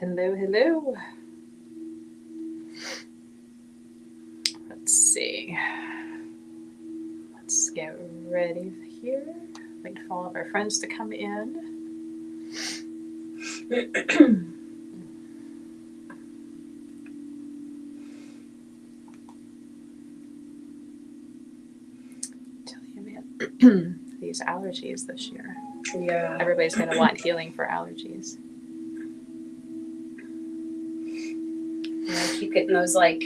Hello, hello. Let's see. Let's get ready here. Wait for all of our friends to come in. Tell you, man, these allergies this year. Yeah. Everybody's going to want healing for allergies. Yeah, I keep getting those like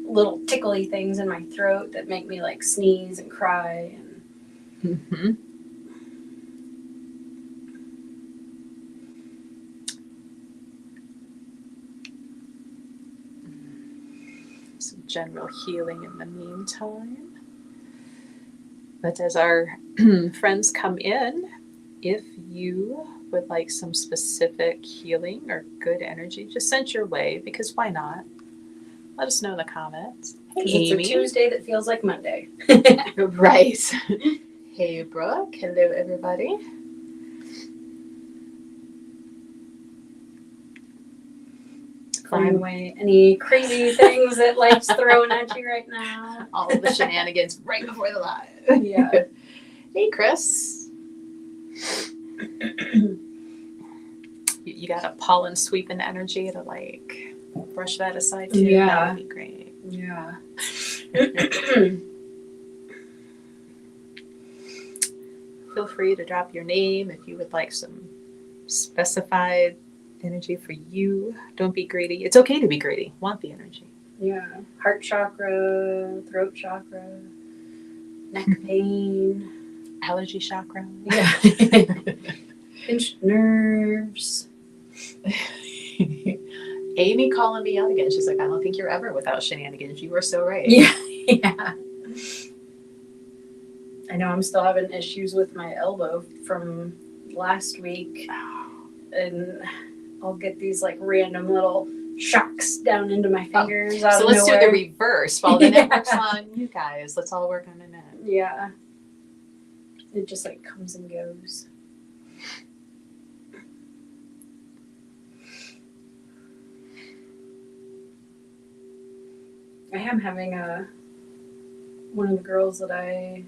little tickly things in my throat that make me like sneeze and cry. And Mm-hmm. Some general healing in the meantime. But as our friends come in, if you would like some specific healing or good energy, just send your way because why not? Let us know in the comments. Hey, it's Amy. a Tuesday that feels like Monday. Right. Hey, Brooke. Hello, everybody. Find away any crazy things that life's throwing at you right now. All of the shenanigans right before the live. Yeah. Hey, Chris. You got a pollen sweeping energy to like brush that aside too. Yeah. That would be great. Yeah. Feel free to drop your name if you would like some specified energy for you. Don't be greedy. It's okay to be greedy. Want the energy. Yeah. Heart chakra, throat chakra, neck pain, allergy chakra. Yeah. Pinched nerves. Amy calling me out again. She's like, I don't think you're ever without shenanigans. You were so right. Yeah. Yeah. I know I'm still having issues with my elbow from last week. And I'll get these like random little shocks down into my fingers. So let's do the reverse. While the net works on you guys, let's all work on the net. Yeah. It just like comes and goes. I am having one of the girls that I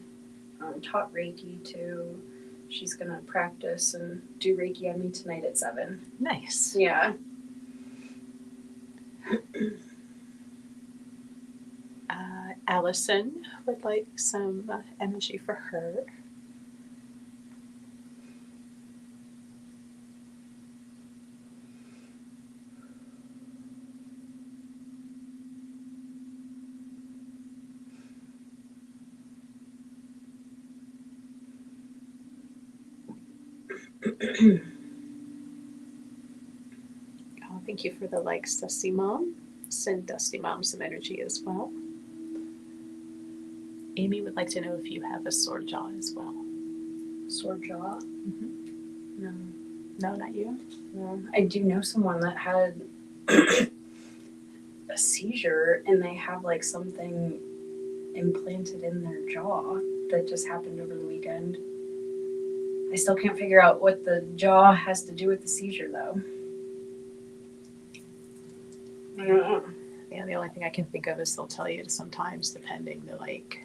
taught Reiki to. She's gonna practice and do Reiki on me tonight at 7. Nice. Yeah. Allison would like some energy for her. Oh, thank you for the likes, Dusty Mom. Send Dusty Mom some energy as well. Amy would like to know if you have a sore jaw as well. Sore jaw? Mm-hmm. No. No, not you? No. I do know someone that had a seizure and they have like something implanted in their jaw that just happened over the weekend. I still can't figure out what the jaw has to do with the seizure though. I don't know. Yeah, the only thing I can think of is they'll tell you sometimes, depending, to like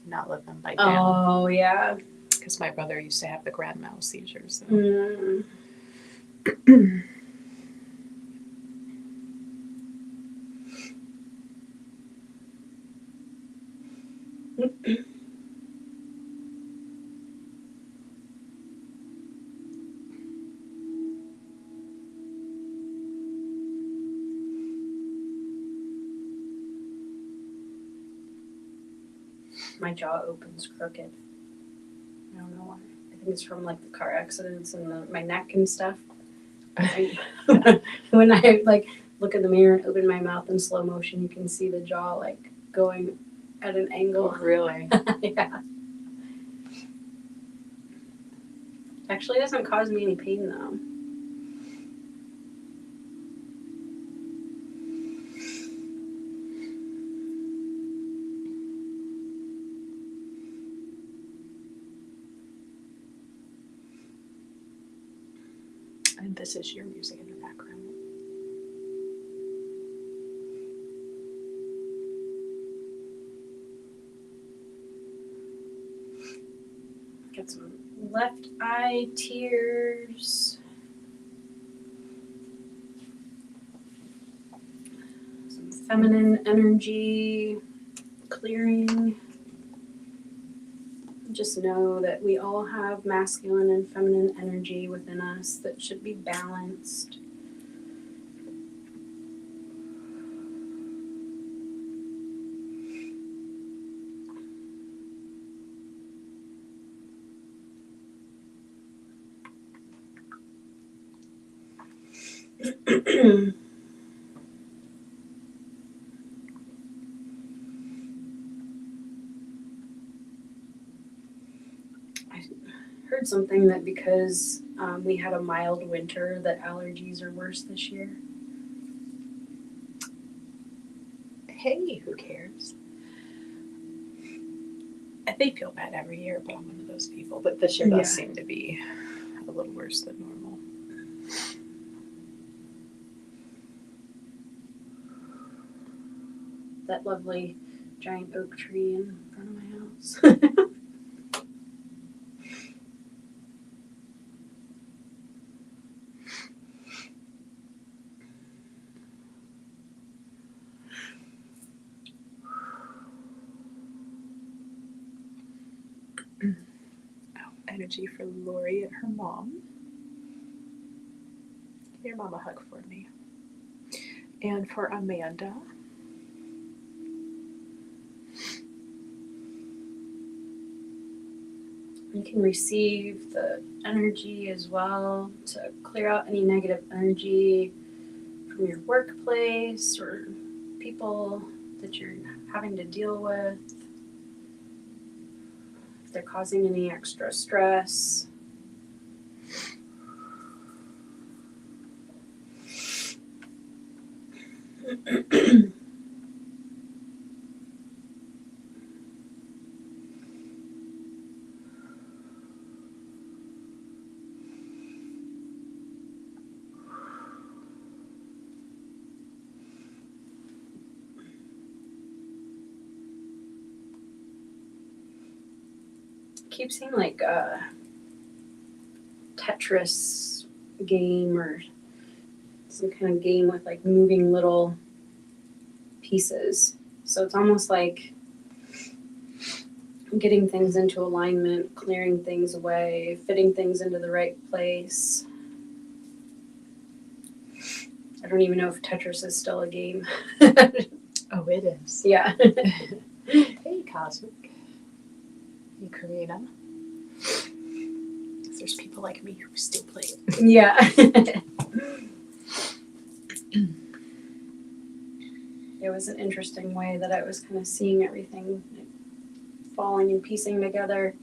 not let them bite down. Oh, yeah. Because my brother used to have the grand mal seizures. So. Mm. My jaw opens crooked. I don't know why. I think it's from like the car accidents and my neck and stuff. When I like look in the mirror and open my mouth in slow motion, you can see the jaw like going at an angle. Oh, really? Yeah. Actually, it doesn't cause me any pain though. And this is your music in the background. Get some left eye tears. Some feminine energy clearing. Just know that we all have masculine and feminine energy within us that should be balanced. Heard something that because we had a mild winter that allergies are worse this year. Hey, who cares? They feel bad every year, but I'm one of those people. But this year does seem to be a little worse than normal. That lovely giant oak tree in front of my house. Energy for Lori and her mom. Give your mom a hug for me. And for Amanda. You can receive the energy as well to clear out any negative energy from your workplace or people that you're having to deal with. If they're causing any extra stress. Keep seeing like a Tetris game or some kind of game with like moving little pieces. So it's almost like getting things into alignment, clearing things away, fitting things into the right place. I don't even know if Tetris is still a game. Oh, it is. Yeah. Hey, Cosmic. Hey, Karina. There's people like me who still play it. Yeah. It was an interesting way that I was kind of seeing everything falling and piecing together.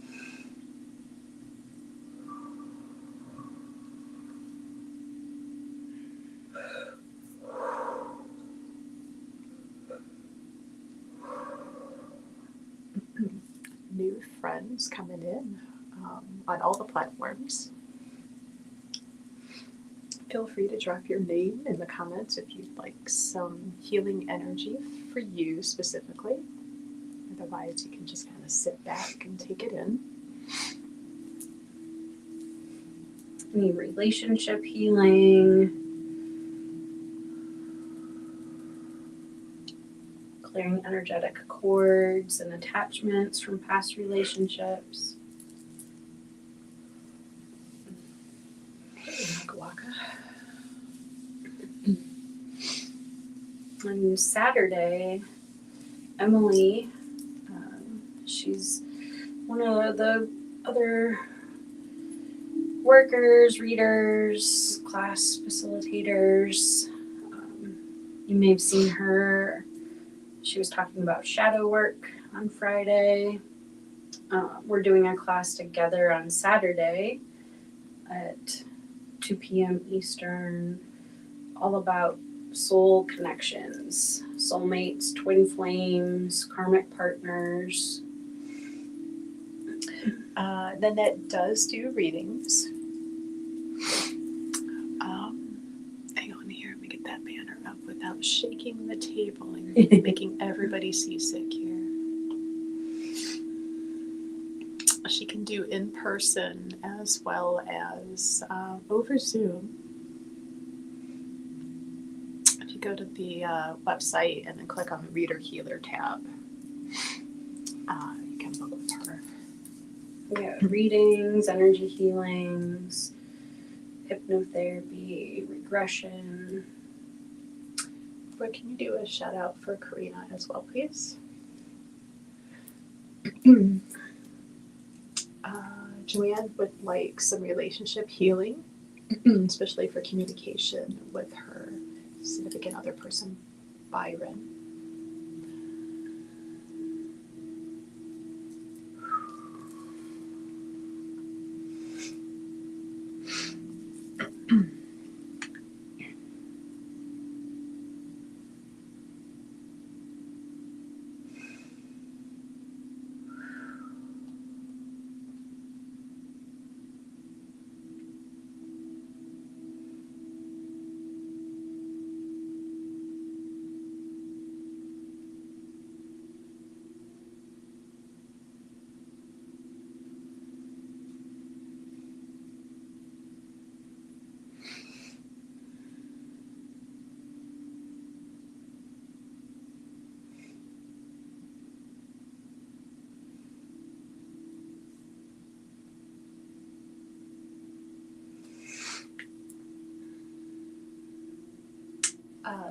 New friends coming in on all the platforms. Feel free to drop your name in the comments if you'd like some healing energy for you specifically. Otherwise, you can just kind of sit back and take it in. Any relationship healing. Clearing energetic cords and attachments from past relationships. Hey, Waka. On Saturday, Emily, she's one of the other workers, readers, class facilitators. You may have seen her. She was talking about shadow work on Friday. We're doing a class together on Saturday at 2 p.m. Eastern, all about soul connections, soulmates, twin flames, karmic partners. Nanette does do readings. Hang on here, let me get that banner up without shaking the table and making everybody seasick here. she can do in person as well as over Zoom. If you go to the website and then click on the Reader Healer tab, you can book with her. Yeah, readings, energy healings, hypnotherapy, regression. But can you do a shout out for Karina as well, please? Joanne would like some relationship healing, especially for communication with her significant other person, Byron.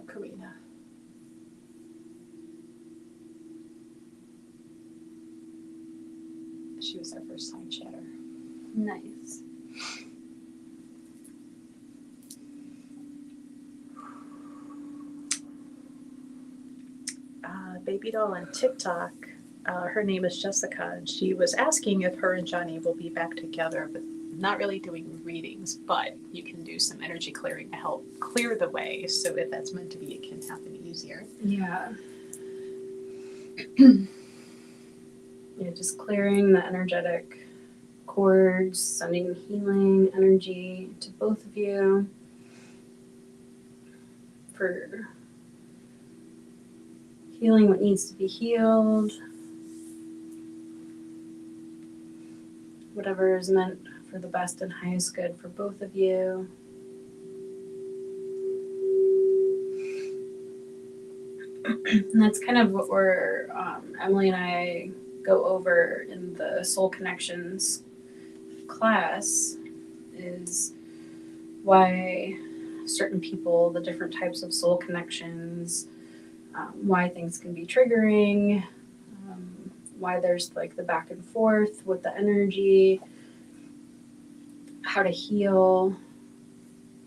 Karina. She was our first time chatter. Nice. Baby doll on TikTok. Her name is Jessica, and she was asking if her and Johnny will be back together, but not really doing readings, but you can do some energy clearing to help clear the way. So if that's meant to be, it can happen easier. Yeah. Yeah, just clearing the energetic cords, sending healing energy to both of you for healing what needs to be healed, whatever is meant for the best and highest good for both of you. And that's kind of what we're, Emily and I go over in the Soul Connections class, is why certain people, the different types of soul connections, why things can be triggering, why there's like the back and forth with the energy, how to heal,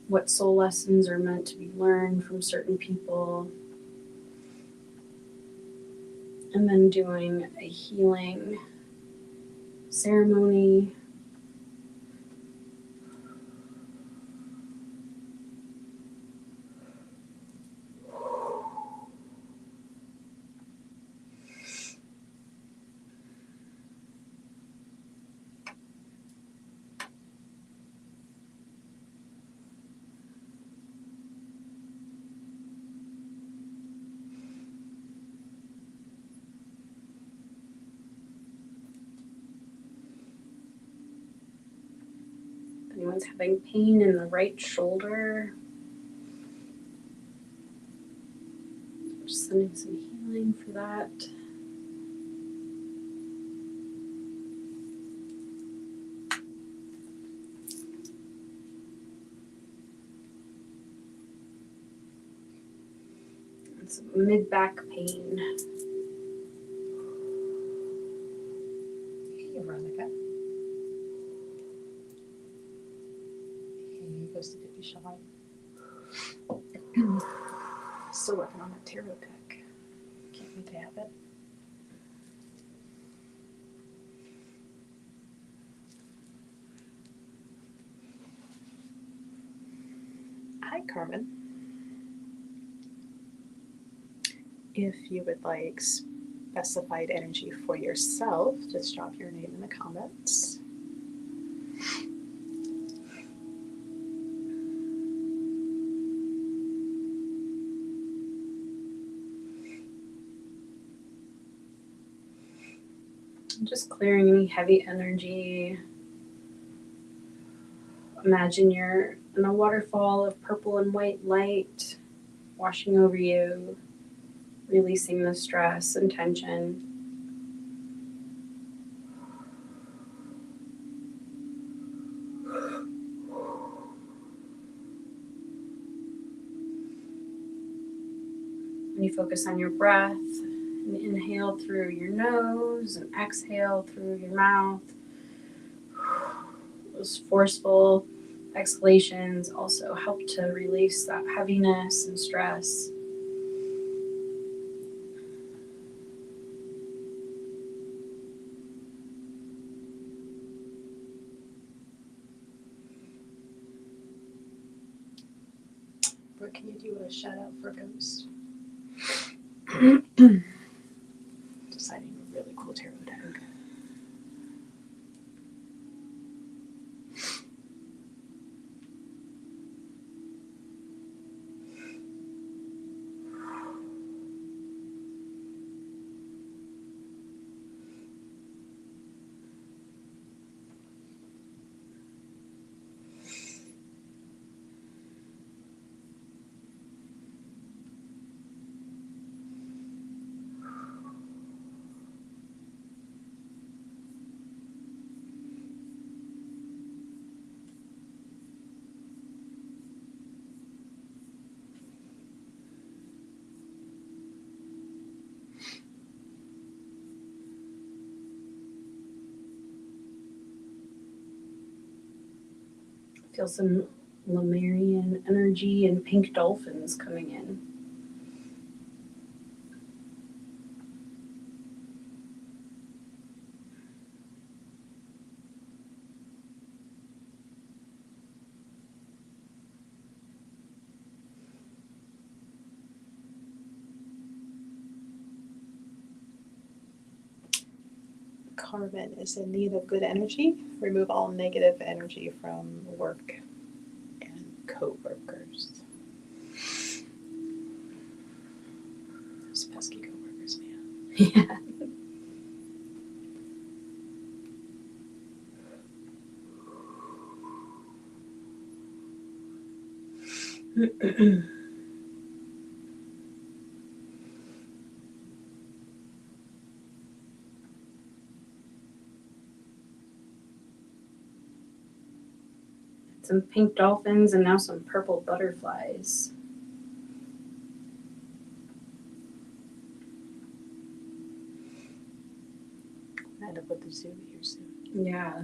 what soul lessons are meant to be learned from certain people, and then doing a healing ceremony. If anyone's having pain in the right shoulder, just sending some healing for that. And some mid-back pain. Hey, Veronica. Hey, goes to Dippy Shine. Still working on that tarot deck. Can't wait to have it. Hi, Carmen. If you would like specified energy for yourself, just drop your name in the comments. Just clearing any heavy energy. Imagine you're in a waterfall of purple and white light washing over you, releasing the stress and tension. And you focus on your breath and inhale through your nose and exhale through your mouth. Those forceful exhalations also help to release that heaviness and stress. Or can you do a shout out for Ghost? Deciding a really cool tarot deck. Feel some Lemurian energy and pink dolphins coming in. Carmen is in need of good energy. Remove all negative energy from work and co-workers. Those pesky co-workers, man. Yeah. Some pink dolphins and now some purple butterflies. I end up with the zoo here soon. Yeah.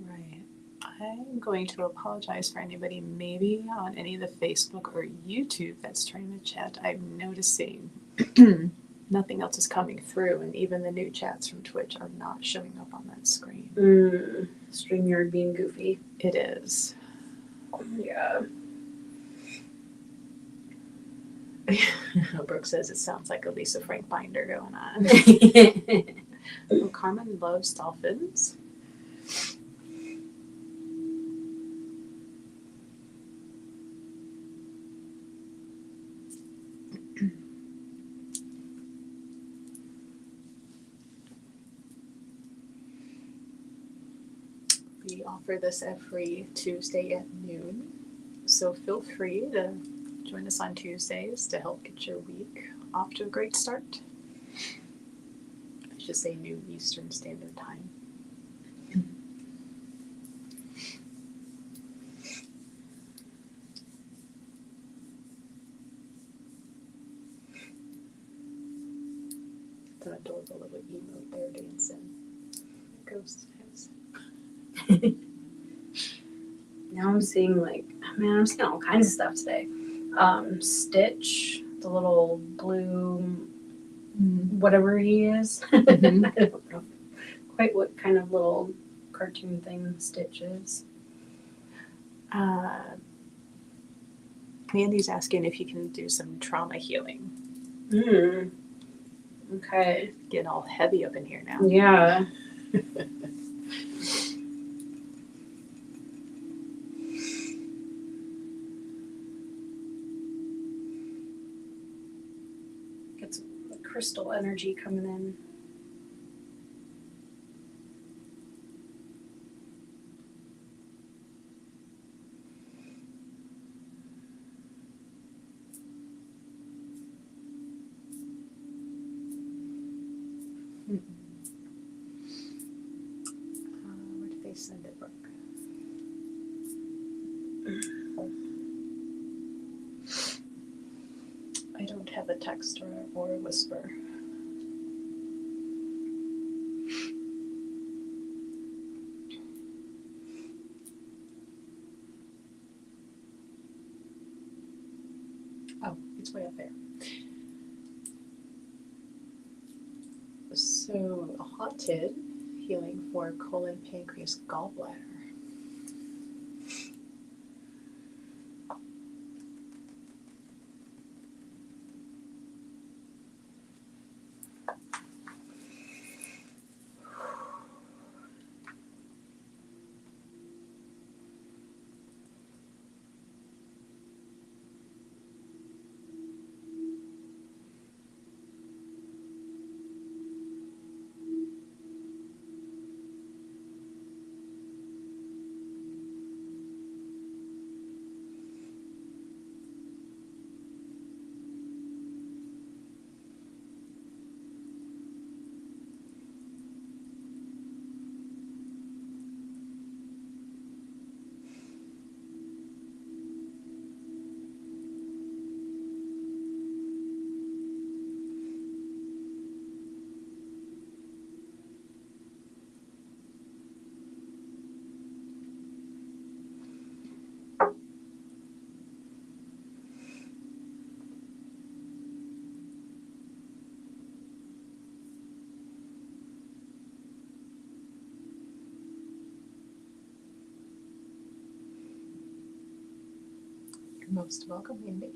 Right. I'm going to apologize for anybody maybe on any of the Facebook or YouTube that's trying to chat. I'm noticing nothing else is coming through, and even the new chats from Twitch are not showing up on that screen. StreamYard being goofy. It is. Yeah. Brooke says it sounds like a Lisa Frank binder going on. Oh, Carmen loves dolphins. We offer this every Tuesday at noon, so feel free to join us on Tuesdays to help get your week off to a great start. I should say noon Eastern Standard Time. It's an adorable little emote there dancing. Ghost has. Now I'm seeing I'm seeing all kinds of stuff today. Stitch, the little blue whatever he is. Mhm. I don't know quite what kind of little cartoon thing Stitch is. Mandy's asking if you can do some trauma healing. Okay. Getting all heavy up in here now. Yeah. crystal energy coming in. Where did they send it, Brooke? I don't have a text or a whisper. Oh, it's way up there. So, haunted, healing for colon, pancreas, gallbladder. You're most welcome, Wendy.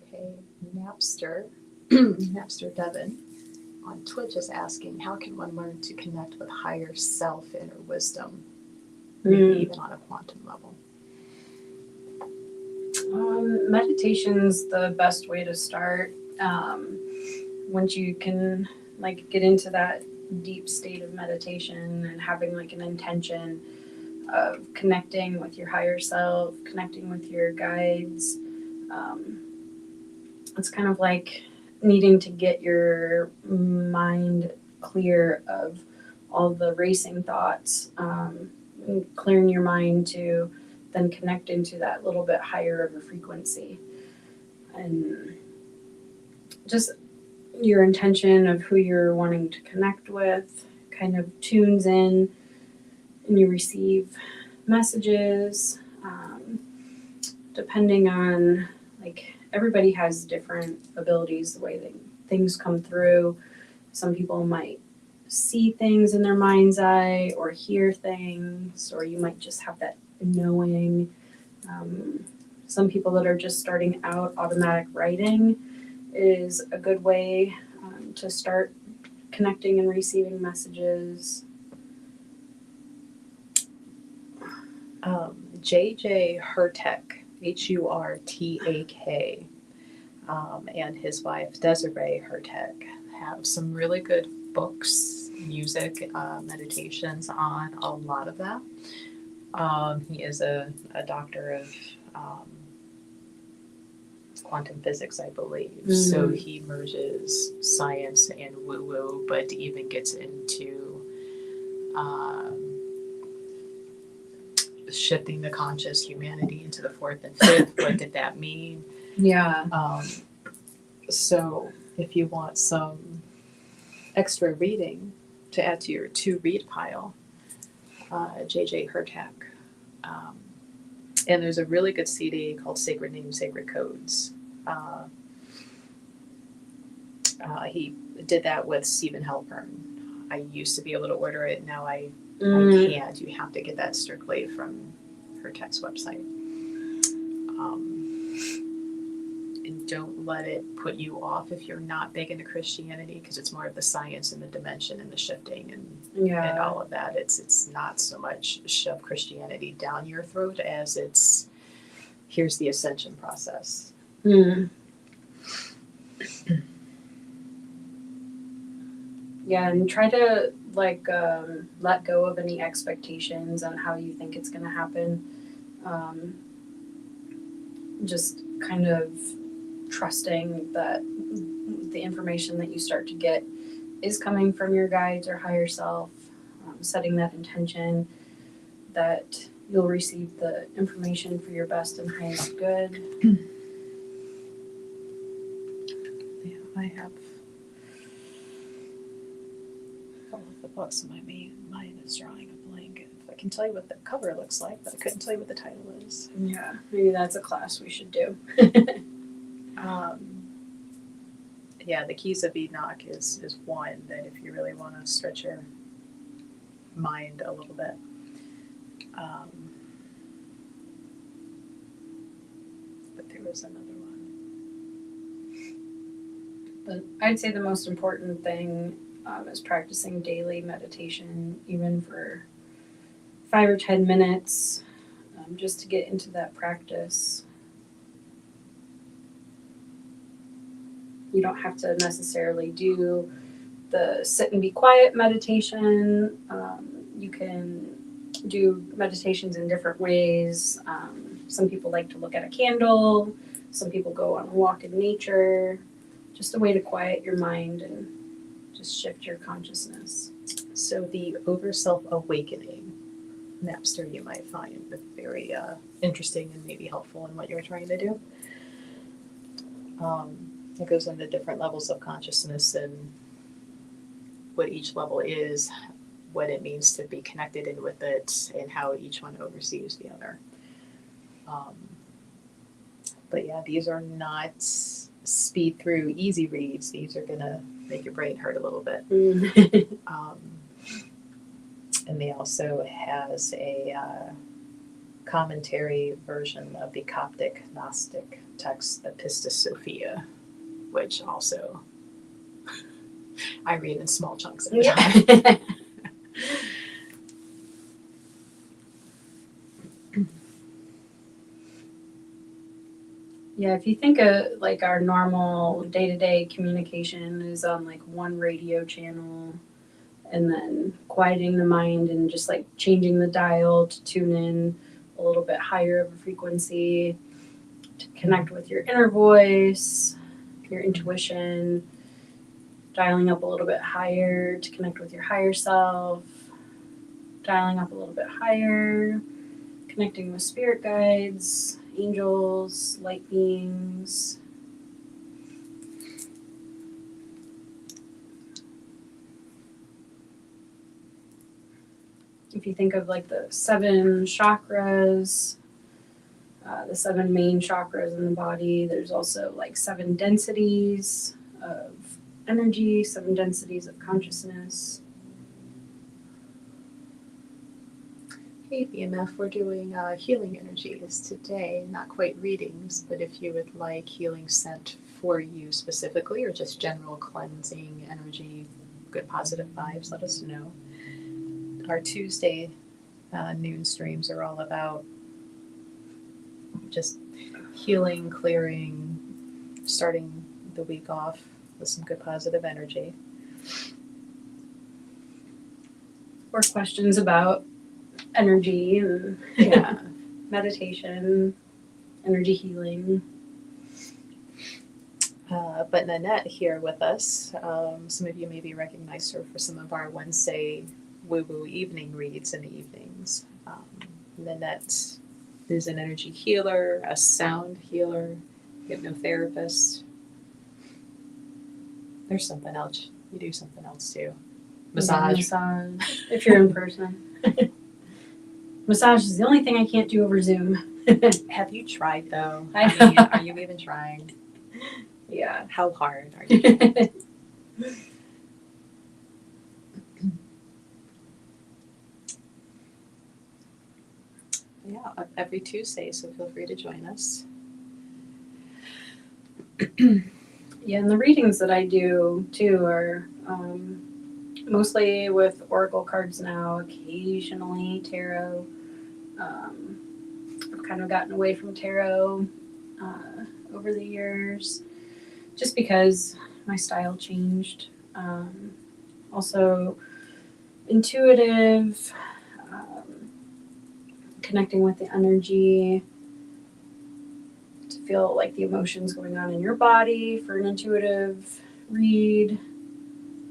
Okay, Napster, Napster Devon on Twitch is asking, how can one learn to connect with higher self, inner wisdom, maybe even on a quantum level? Meditation's the best way to start. Once you can like get into that deep state of meditation and having like an intention of connecting with your higher self, connecting with your guides. It's kind of like needing to get your mind clear of all the racing thoughts, and clearing your mind to then connect into that little bit higher of a frequency. And just your intention of who you're wanting to connect with kind of tunes in, and you receive messages, depending on, like, everybody has different abilities, the way that things come through. Some people might see things in their mind's eye or hear things, or you might just have that knowing. Some people that are just starting out, automatic writing is a good way to start connecting and receiving messages. JJ Hurtak, Hurtak, and his wife Desiree Hurtak have some really good books, music, meditations on a lot of that. He is a doctor of quantum physics, I believe. So he merges science and woo-woo, but even gets into shifting the conscious humanity into the fourth and fifth. What did that mean? Yeah. So if you want some extra reading to add to your to read pile, JJ Hurtak. And there's a really good CD called Sacred Names, Sacred Codes. He did that with Stephen Halpern. I used to be able to order it. Now I can't. You have to get that strictly from Hurtak's website. And don't let it put you off if you're not big into Christianity, because it's more of the science and the dimension and the shifting and all of that. It's not so much shove Christianity down your throat as it's here's the ascension process. Yeah, and try to let go of any expectations on how you think it's going to happen. Just kind of trusting that the information that you start to get is coming from your guides or higher self, setting that intention that you'll receive the information for your best and highest good. Yeah, I have all of the books in my mind is drawing a blank. I can tell you what the cover looks like, but I couldn't tell you what the title is. Yeah, maybe that's a class we should do. Yeah, the Keys of Enoch is one that if you really want to stretch your mind a little bit. But there was another one. But I'd say the most important thing is practicing daily meditation, even for 5 or 10 minutes, just to get into that practice. You don't have to necessarily do the sit and be quiet meditation. You can do meditations in different ways. Some people like to look at a candle. Some people go on a walk in nature. Just a way to quiet your mind and just shift your consciousness. So the Over Self Awakening Napster you might find very interesting and maybe helpful in what you're trying to do. It goes into different levels of consciousness and what each level is, what it means to be connected in with it, and how each one oversees the other. But yeah, these are not speed through easy reads. These are going to make your brain hurt a little bit. And they also has a commentary version of the Coptic Gnostic text, the Pistis Sophia, which also I read in small chunks at a time. Yeah, if you think of like our normal day-to-day communication is on like one radio channel, and then quieting the mind and just like changing the dial to tune in a little bit higher of a frequency to connect with your inner voice, your intuition, dialing up a little bit higher to connect with your higher self, dialing up a little bit higher, connecting with spirit guides, angels, light beings. If you think of like the 7 chakras, the 7 main chakras in the body, there's also like 7 densities of energy, 7 densities of consciousness. Hey BMF, we're doing healing energies today, not quite readings, but if you would like healing sent for you specifically or just general cleansing energy, good positive vibes, let us know. Our Tuesday noon streams are all about just healing, clearing, starting the week off with some good positive energy. Or questions about energy and meditation, energy healing. But Nanette here with us, some of you maybe recognize her for some of our Wednesday woo-woo evening reads in the evenings. Nanette is an energy healer, a sound healer, hypnotherapist. There's something else. You do something else too. Yeah, Massage. massage. If you're in person. Massage is the only thing I can't do over Zoom. Have you tried though? I I mean, know. are you even trying? Yeah. How hard are you? Yeah, every Tuesday, so feel free to join us. Yeah, and the readings that I do too are mostly with oracle cards now, occasionally tarot. I've kind of gotten away from tarot over the years just because my style changed. Also, intuitive, connecting with the energy to feel like the emotions going on in your body for an intuitive read.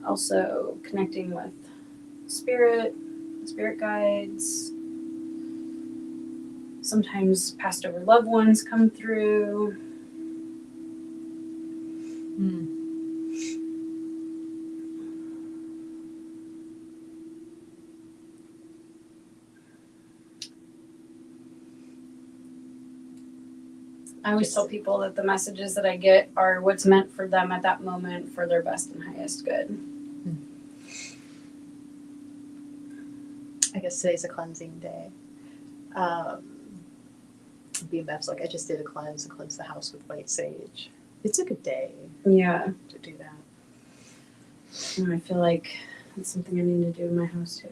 Also, connecting with spirit guides. Sometimes passed over loved ones come through. I always tell people that the messages that I get are what's meant for them at that moment for their best and highest good. I guess today's a cleansing day. BMF's like, I just did a cleanse the house with white sage. It's a good day Yeah, to do that. and I feel like that's something I need to do in my house too.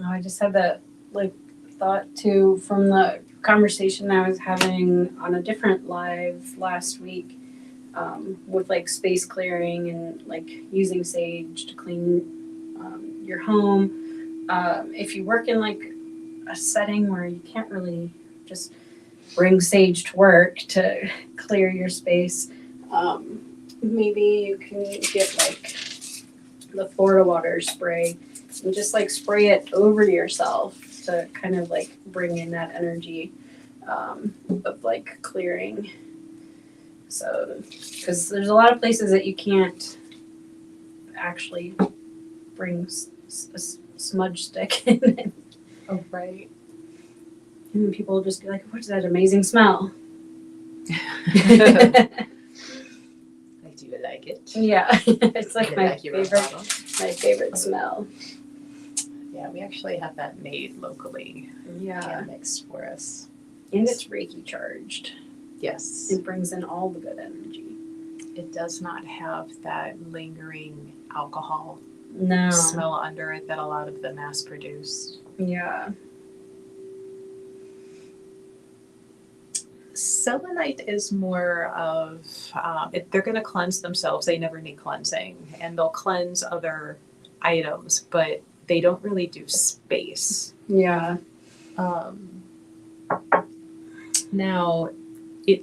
I just had that like thought too from the conversation I was having on a different live last week with like space clearing and like using sage to clean your home. If you work in like a setting where you can't really just bring sage to work to clear your space, maybe you can get like the Florida water spray and just like spray it over yourself to kind of like bring in that energy of like clearing. So, because there's a lot of places that you can't actually bring a smudge stick in. Oh, right. And people will just be like, what's that amazing smell? I do like it. Yeah, it's like I my like your favorite, bottle. my favorite smell. Yeah, we actually have that made locally Yeah, and mixed for us. and it's Reiki charged. Yes. It brings in all the good energy. It does not have that lingering alcohol No. smell under it that a lot of the mass produced. Yeah. Selenite is more of, if they're going to cleanse themselves, they never need cleansing. And they'll cleanse other items, but they don't really do space. Yeah. Now,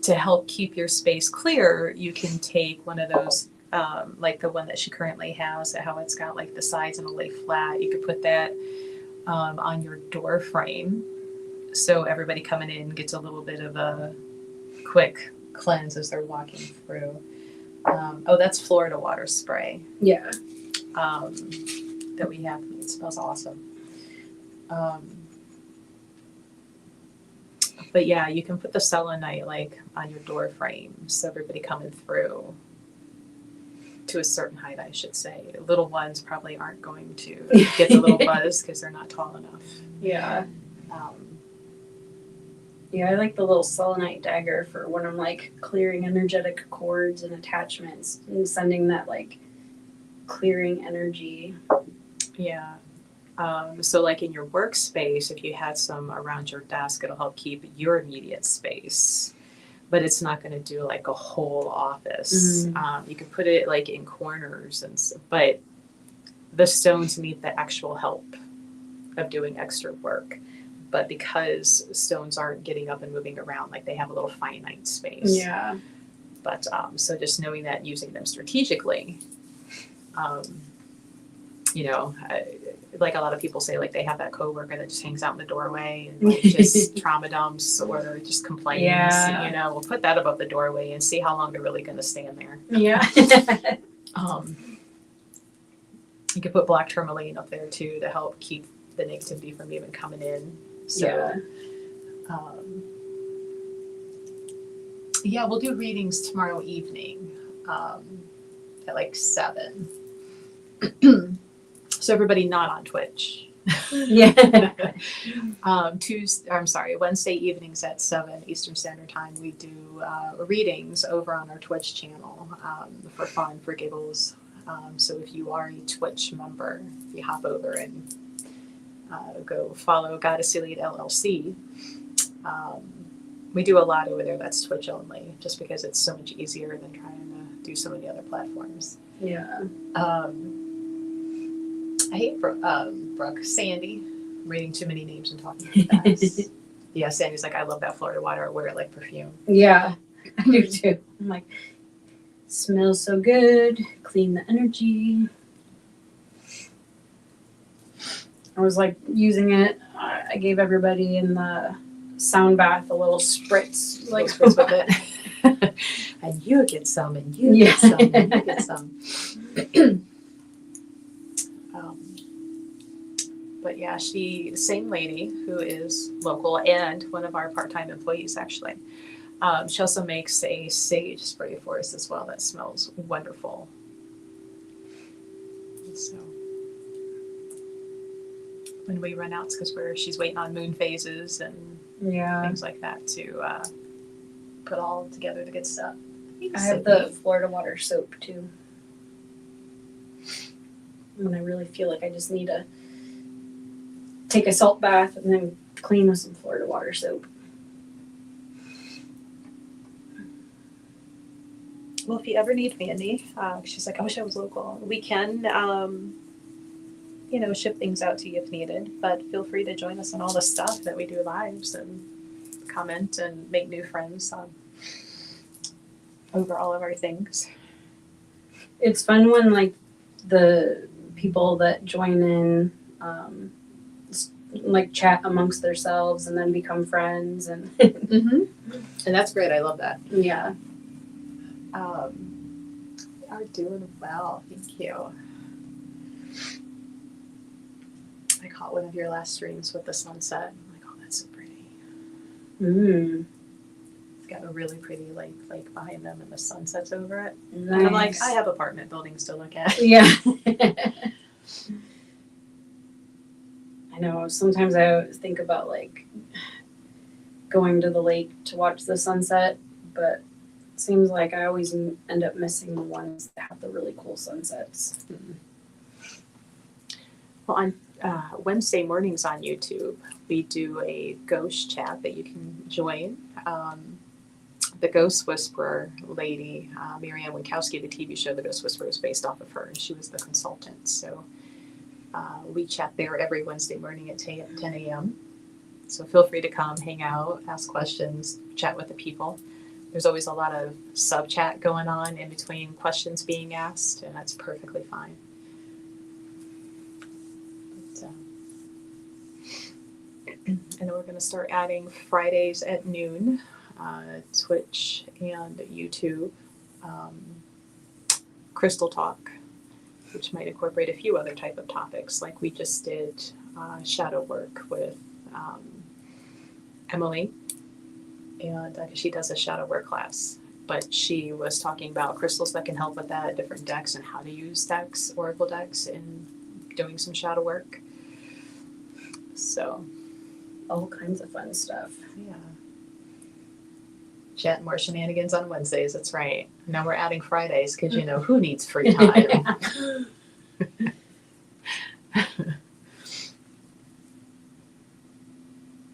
to help keep your space clear, you can take one of those, like the one that she currently has, how it's got like the sides and a lay flat. You could put that on your door frame, so everybody coming in gets a little bit of a quick cleanse as they're walking through. Oh, that's Florida water spray. Yeah. That we have. It smells awesome. But yeah, you can put the selenite like on your door frame, so everybody coming through to a certain height, I should say. Little ones probably aren't going to get the little buzz because they're not tall enough. Yeah. Yeah, I like the little selenite dagger for when I'm like clearing energetic cords and attachments and sending that like clearing energy. Yeah. So like in your workspace, if you had some around your desk, it'll help keep your immediate space, but it's not going to do like a whole office. You can put it like in corners but the stones need the actual help of doing extra work. but because stones aren't getting up and moving around, like they have a little finite space. Yeah. But so just knowing that, using them strategically, you know, like a lot of people say, like they have that coworker that just hangs out in the doorway and like just trauma dumps or just complains. Yeah. You know, we'll put that above the doorway and see how long they're really going to stand there. Yeah. You could put black tourmaline up there too to help keep the negativity from even coming in. So, Yeah. Yeah, we'll do readings tomorrow evening at like 7. So everybody not on Twitch. Yeah. Wednesday evenings at 7 Eastern Standard Time, we do readings over on our Twitch channel for fun, for giggles. So if you are a Twitch member, if you hop over and go follow Goddess Elite LLC. We do a lot over there that's Twitch only, just because it's so much easier than trying to do so many other platforms. Yeah. I hate Brooke. Sandy. I'm reading too many names and talking too fast. Yeah, Sandy's like, I love that Florida water. I wear it like perfume. Yeah. I do too. I'm like, smells so good. Clean the energy. I was like using it. I gave everybody in the sound bath a little spritz. Like Spritz with it. And you get some, and you get some, and you get some. But yeah, same lady who is local and one of our part-time employees actually. She also makes a sage spray for us as well that smells wonderful. So when we run out, it's because she's waiting on moon phases and things like that to put all together the good stuff. I have the Florida water soap too. When I really feel like I just need to take a salt bath and then clean with some Florida water soap. Well, if you ever need Mandy, she's like, I wish I was local. We can, ship things out to you if needed, but feel free to join us on all the stuff that we do lives and comment and make new friends over all of our things. It's fun when like the people that join in, like chat amongst themselves and then become friends and And that's great. I love that. Yeah. We are doing well. Thank you. I caught one of your last streams with the sunset. I'm like, oh, that's so pretty. It's got a really pretty lake behind them and the sunset's over it. Nice. And I'm like, I have apartment buildings to look at. Yeah. I know. Sometimes I think about like going to the lake to watch the sunset, but it seems like I always end up missing the ones that have the really cool sunsets. Well, on Wednesday mornings on YouTube, we do a ghost chat that you can join. The Ghost Whisperer lady, Marianne Winkowski, the TV show The Ghost Whisperer is based off of her, and she was the consultant. So we chat there every Wednesday morning at 10 a.m. So feel free to come, hang out, ask questions, chat with the people. There's always a lot of sub chat going on in between questions being asked, and that's perfectly fine. And then we're going to start adding Fridays at noon, Twitch and YouTube, Crystal Talk, which might incorporate a few other type of topics, like we just did shadow work with Emily, and she does a shadow work class, but she was talking about crystals that can help with that, different decks, and how to use decks, oracle decks, in doing some shadow work. So all kinds of fun stuff. Yeah. Chat more shenanigans on Wednesdays, that's right. Now we're adding Fridays because, who needs free time?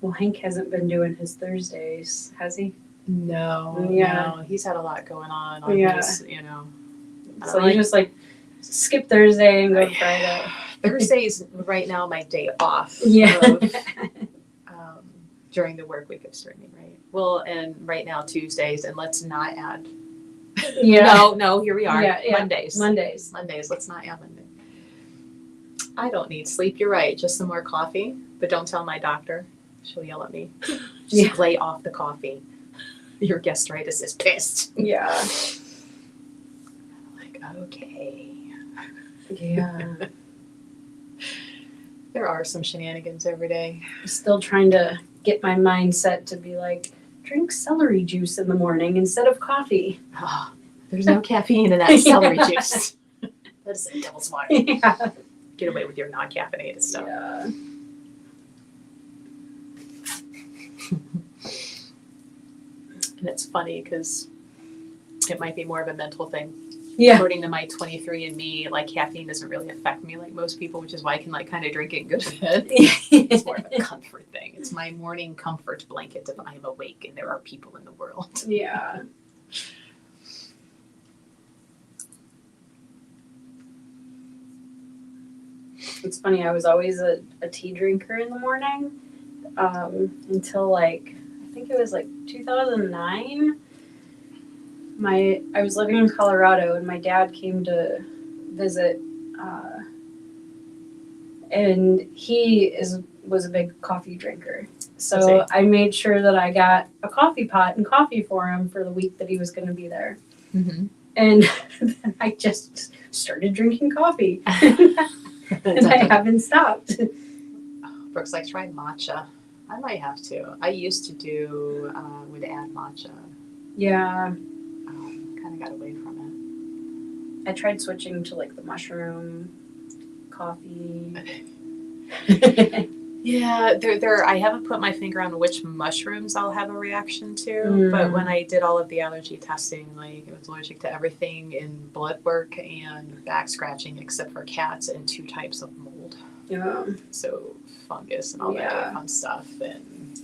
Well, Hank hasn't been doing his Thursdays, has he? No. Yeah. No. He's had a lot going on Yeah. his, So you just like skip Thursday and go to Friday. Thursday's right now my day off. Yeah. Of, during the work week of streaming, right? Well, and right now Tuesdays, and let's not add. No, here we are. Yeah. Mondays. Let's not add Monday. I don't need sleep. You're right. Just some more coffee, but don't tell my doctor. She'll yell at me. Just lay off the coffee. Your gastritis is pissed. Yeah. Like, okay. Yeah. There are some shenanigans every day. I'm still trying to get my mindset to be like, drink celery juice in the morning instead of coffee. Oh, there's no caffeine in that celery juice. That is a devil's water. Yeah. Get away with your non-caffeinated stuff. Yeah. And it's funny because it might be more of a mental thing. Yeah. According to my 23andMe, like caffeine doesn't really affect me like most people, which is why I can like kind of drink it and go to bed. It's more of a comfort thing. It's my morning comfort blanket if I'm awake and there are people in the world. Yeah. It's funny, I was always a tea drinker in the morning until like, I think it was like 2009. I was living in Colorado and my dad came to visit and he was a big coffee drinker. So I made sure that I got a coffee pot and coffee for him for the week that he was going to be there. Mm-hmm. And then I just started drinking coffee. And I haven't stopped. Brooks likes trying matcha. I might have to. I used to do, would add matcha. Yeah. Kind of got away from I tried switching to like the mushroom coffee. it. Yeah, I haven't put my finger on which mushrooms I'll have a reaction to, but when I did all of the allergy testing, like I was allergic to everything in blood work and back scratching except for cats and 2 types of mold. Yeah. So fungus and all that other fun stuff. And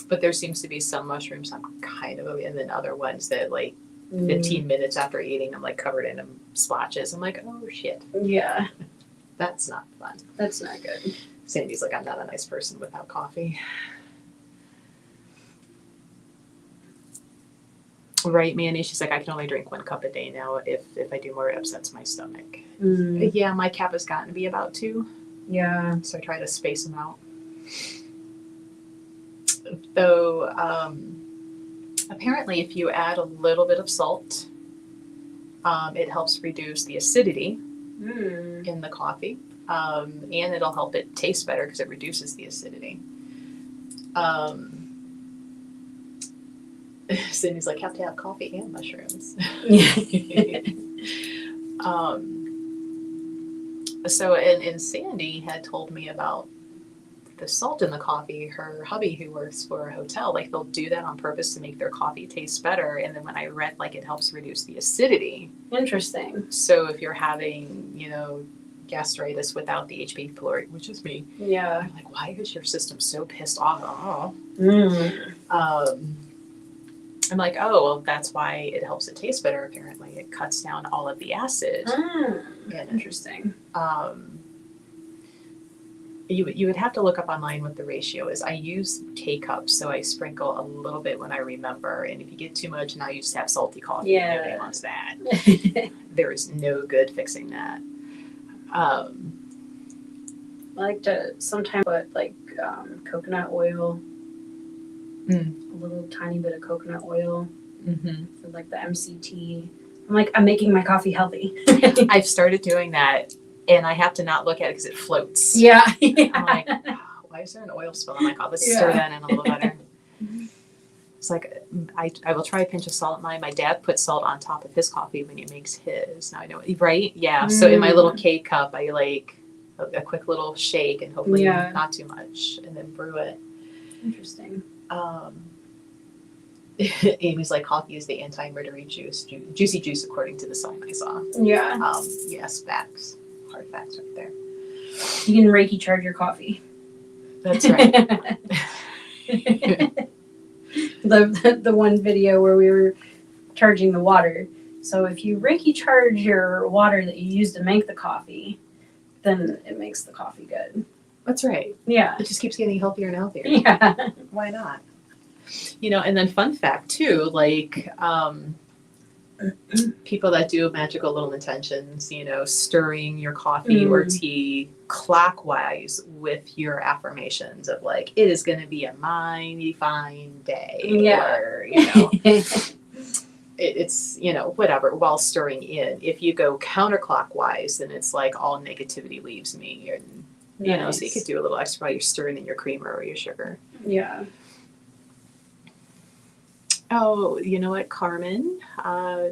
but there seems to be some mushrooms I'm kind of, and then other ones that like 15 minutes after eating, I'm like covered in splotches. I'm like, oh shit. Yeah. That's not fun. That's not good. Sandy's like, I'm not a nice person without coffee. Right, Manny? She's like, I can only drink 1 cup a day now. If I do more, it upsets my stomach. Yeah, my cap has gotten to be about 2. Yeah. So I try to space them out. Though, apparently if you add a little bit of salt, it helps reduce the acidity in the coffee, and it'll help it taste better because it reduces the acidity. Sydney's like, have to have coffee and mushrooms. So, and Sandy had told me about the salt in the coffee. Her hubby, who works for a hotel, like they'll do that on purpose to make their coffee taste better. And then when I read, like, it helps reduce the acidity. Interesting. So if you're having, gastritis without the HB pylori, which is me. Yeah. I'm like, why is your system so pissed off? I'm like, oh, well, that's why it helps it taste better. Apparently, it cuts down all of the acid. Interesting. You would have to look up online what the ratio is. I use K-cups, so I sprinkle a little bit when I remember. And if you get too much, now you just have salty coffee. Yeah. Nobody wants that. There is no good fixing that. I like to sometimes put like coconut oil, a little tiny bit of coconut oil for like the MCT. I'm making my coffee healthy. I've started doing that, and I have to not look at it because it floats. Yeah. I'm like, oh, why is there an oil spill? I'm like, oh, let's stir that in a little butter. It's like, I will try a pinch of salt. My dad puts salt on top of his coffee when he makes his. Now I know, right? Yeah. So in my little K cup, I like a quick little shake and hopefully not too much, and then brew it. Interesting. Amy's like, coffee is the anti-murdery juicy juice, according to the sign I saw. Yeah. Yes, facts. Hard facts right there. You can Reiki charge your coffee. That's right. The one video where we were charging the water. So if you Reiki charge your water that you use to make the coffee, then it makes the coffee good. That's right. Yeah. It just keeps getting healthier and healthier. Yeah. Why not? And then fun fact too, like people that do magical little intentions, stirring your coffee or tea clockwise with your affirmations of like, it is going to be a mighty fine day. Yeah. Or, it's, whatever, while stirring in. If you go counterclockwise, then it's like all negativity leaves me. And, so you could do a little extra while you're stirring in your creamer or your sugar. Yeah. Oh, you know what? Carmen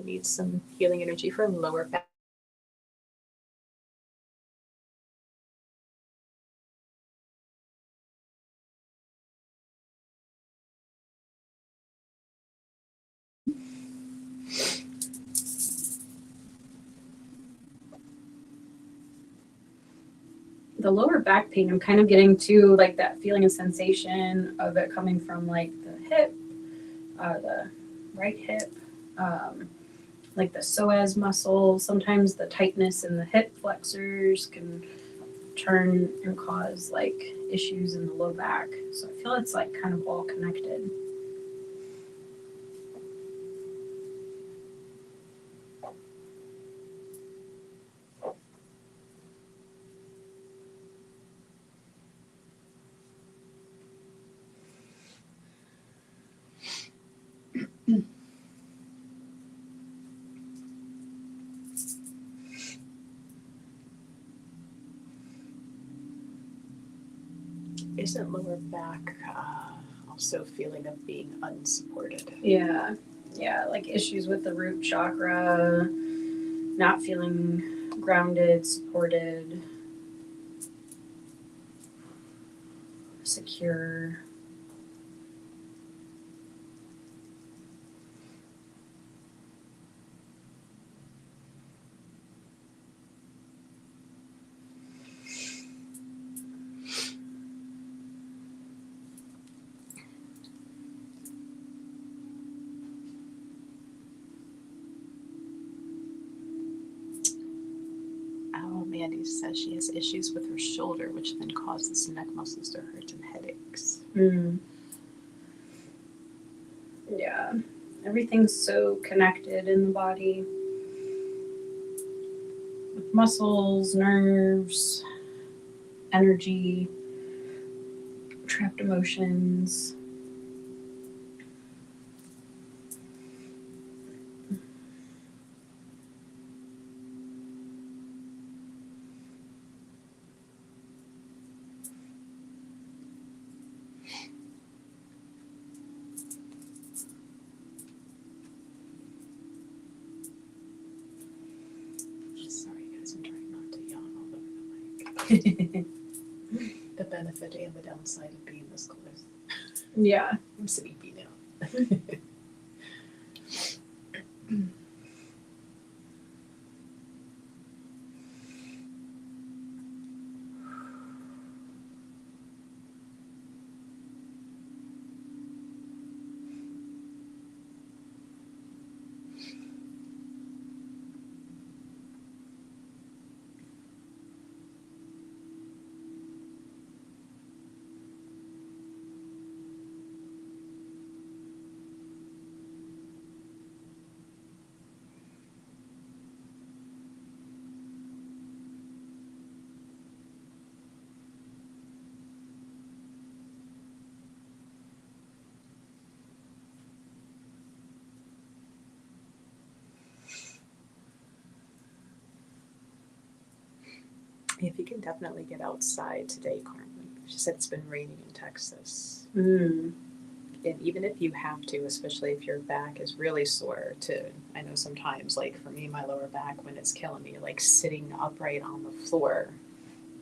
needs some healing energy for lower back. The lower back pain, I'm kind of getting to like that feeling and sensation of it coming from like the hip, the right hip, like the psoas muscle. Sometimes the tightness in the hip flexors can turn and cause like issues in the low back. So I feel it's like kind of all connected. Isn't lower back also feeling of being unsupported? Yeah. Yeah, like issues with the root chakra, not feeling grounded, supported, secure. Oh, Mandy says she has issues with her shoulder, which then causes neck muscles to hurt and headaches. Yeah, everything's so connected in the body with muscles, nerves, energy, trapped emotions. Sorry, guys, I'm trying not to yawn all over the mic. The benefit and the downside of being this close. Yeah. I'm sleepy now. If you can definitely get outside today, Carmen. She said it's been raining in Texas. And even if you have to, especially if your back is really sore, I know sometimes, like for me, my lower back, when it's killing me, like sitting upright on the floor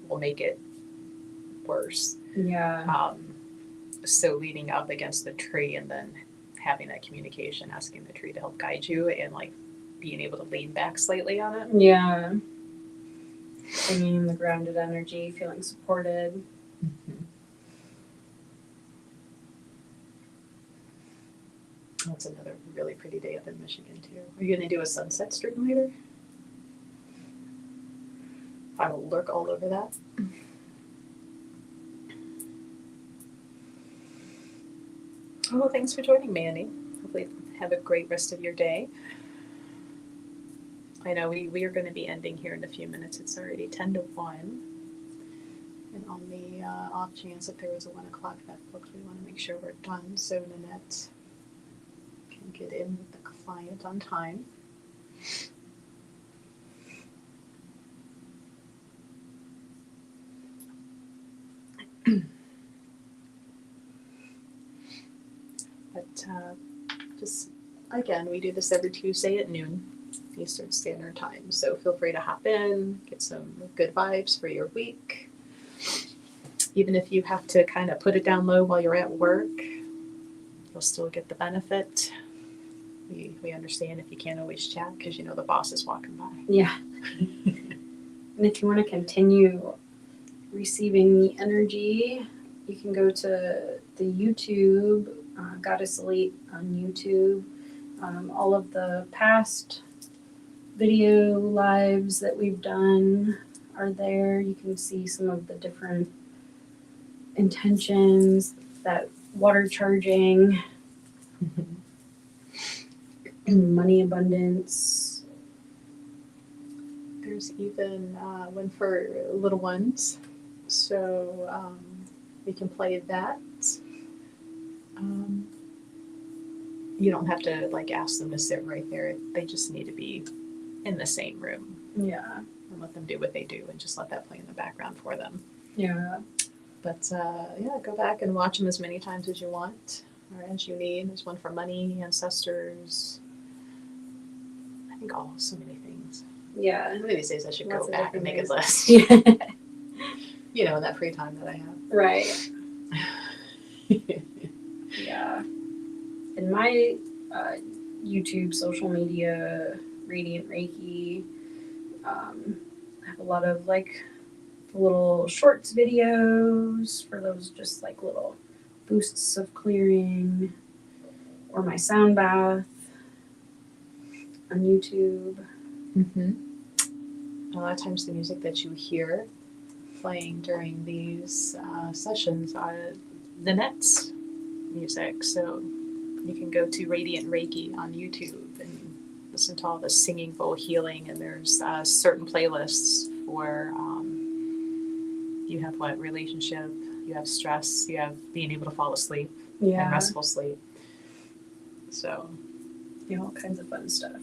will make it worse. Yeah. So leaning up against the tree and then having that communication, asking the tree to help guide you and like being able to lean back slightly on it. Yeah. Bringing the grounded energy, feeling supported. That's another really pretty day up in Michigan too. Are you going to do a sunset stream later? I will lurk all over that. Well, thanks for joining me, Annie. Hopefully, have a great rest of your day. I know we are going to be ending here in a few minutes. It's already 10 to 1. And on the off chance that there was a 1 o'clock that booked, we want to make sure we're done so Nanette can get in with the client on time. But just again, we do this every Tuesday at noon Eastern Standard Time. So feel free to hop in, get some good vibes for your week. Even if you have to kind of put it down low while you're at work, you'll still get the benefit. We understand if you can't always chat because you know the boss is walking by. Yeah. And if you want to continue receiving the energy, you can go to the YouTube, Goddess Elite on YouTube. All of the past video lives that we've done are there. You can see some of the different intentions, that water charging, money abundance. There's even one for little ones, so we can play that. You don't have to like ask them to sit right there. They just need to be in the same room. Yeah. And let them do what they do and just let that play in the background for them. Yeah. But yeah, go back and watch them as many times as you want or as you need. There's one for money, ancestors. I think so many things. Yeah. One of these days I should Lots go of back and different make a ways. list. You know, in that free time that I have. Right. Yeah. In my YouTube, social media, Radiant Reiki, I have a lot of like little shorts videos for those just like little boosts of clearing, or my sound bath on YouTube. A lot of times the music that you hear playing during these sessions are Nanette's music. So you can go to Radiant Reiki on YouTube and listen to all the singing bowl healing, and there's certain playlists for you have what relationship, you have stress, you have being able to fall asleep and restful sleep. So Yeah, all kinds of fun stuff.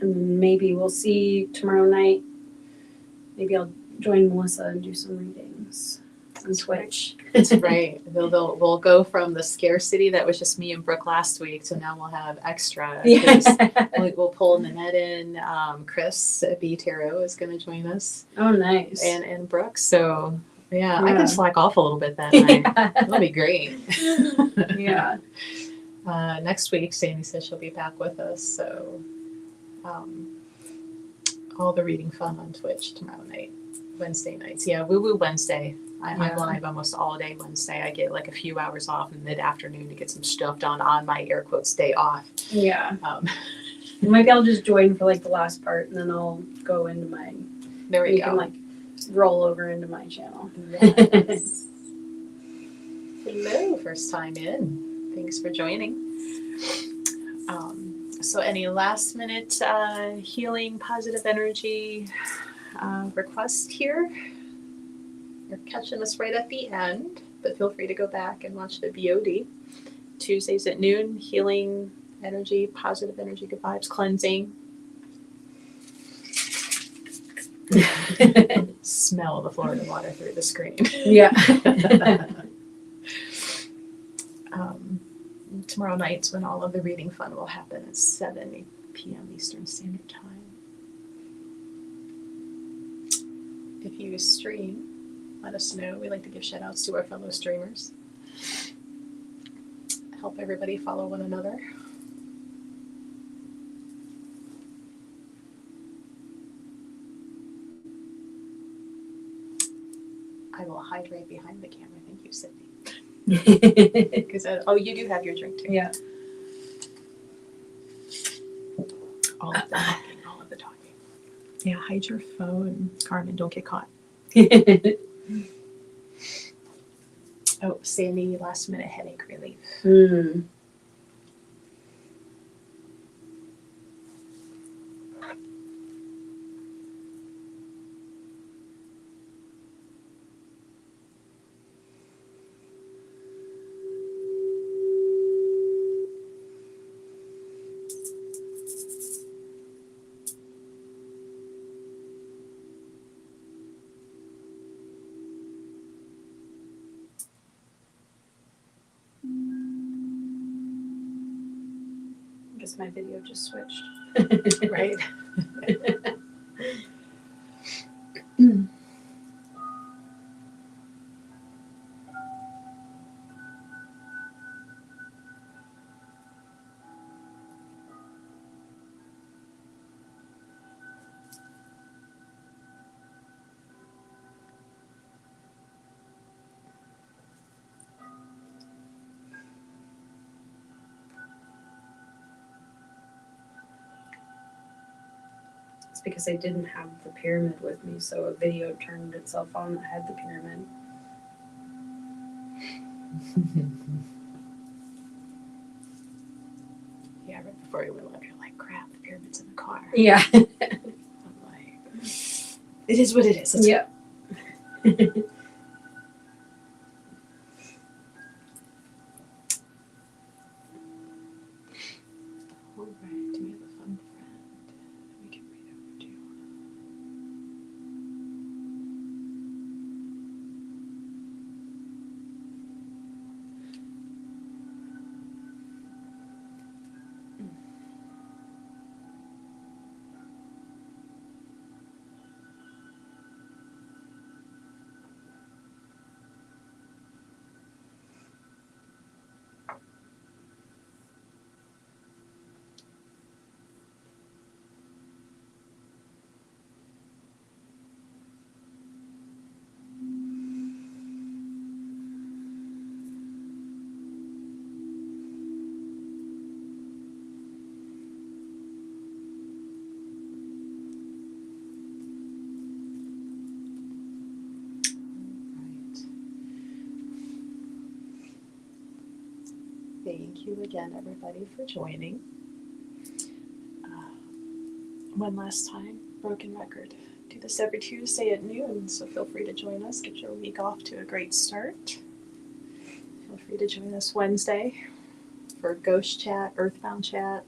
And maybe we'll see tomorrow night. Maybe I'll join Melissa and do some readings on Twitch. That's right. We'll go from the scarcity that was just me and Brooke last week to now we'll have extra. Yeah. We'll pull Nanette in. Chris at B Tarot is going to join us. Oh, nice. And Brooke. So yeah, I can slack off a little bit that night. That'll be great. Yeah. Next week, Sandy says she'll be back with us. So all the reading fun on Twitch tomorrow night, Wednesday nights. Yeah, Woo Woo Wednesday. I'm live almost all day Wednesday. I get like a few hours off in mid-afternoon to get some stuff done on my air quotes day off. Yeah. Maybe I'll just join for like the last part, and then I'll go into my. There we go. Can like roll over into my channel. Yes. Hello, first time in. Thanks for joining. So any last minute healing, positive energy request here? You're catching us right at the end, but feel free to go back and watch the BOD. Tuesdays at noon, healing energy, positive energy, good vibes, cleansing. Smell the Florida water through the screen. Yeah. Tomorrow night's when all of the reading fun will happen at 7 p.m. Eastern Standard Time. If you stream, let us know. We like to give shout outs to our fellow streamers. Help everybody follow one another. I will hide right behind the camera. Thank you, Sydney. Because you do have your drink too. Yeah. All of the talking. Yeah, hide your phone, Carmen. Don't get caught. Oh, Sandy last minute headache relief. Mm. I guess my video just switched. Right? It's because I didn't have the pyramid with me, so a video turned itself on that had the pyramid. Yeah, right before you went live, you're like, crap, the pyramid's in the car. Yeah. I'm like, it is what it is. Let's Yeah. All right, do we have a fun friend we can read over to? Right. Thank you again, everybody, for joining. One last time, broken record. Do this every Tuesday at noon, so feel free to join us. Get your week off to a great start. Feel free to join us Wednesday for Ghost Chat, Earthbound Chat,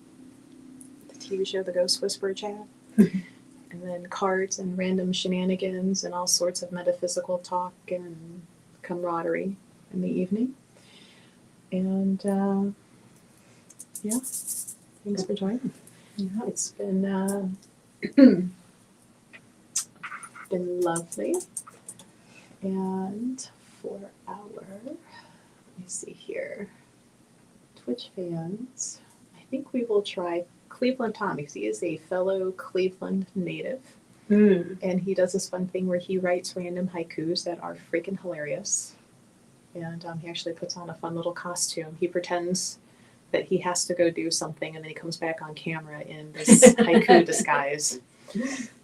the TV show The Ghost Whisperer Chat, and then cards and random shenanigans and all sorts of metaphysical talk and camaraderie in the evening. And yeah, thanks for joining. Yeah. It's been been lovely. And for our, let me see here, Twitch fans, I think we will try Cleveland Tom because he is a fellow Cleveland native. Mm. And he does this fun thing where he writes random haikus that are freaking hilarious. And he actually puts on a fun little costume. He pretends that he has to go do something, and then he comes back on camera in this haiku disguise.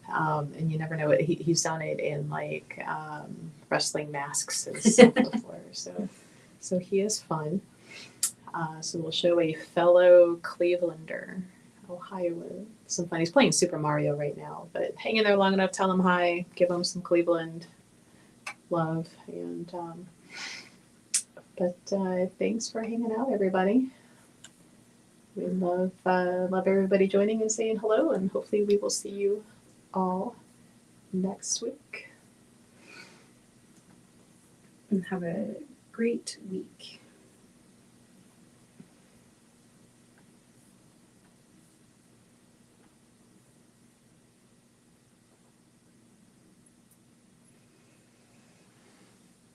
And you never know what he's done it in, like wrestling masks and stuff before. So he is fun. So we'll show a fellow Clevelander, Ohioan, some fun. He's playing Super Mario right now, but hang in there long enough, tell him hi, give him some Cleveland love, and thanks for hanging out, everybody. We love everybody joining and saying hello, and hopefully we will see you all next week. And have a great week.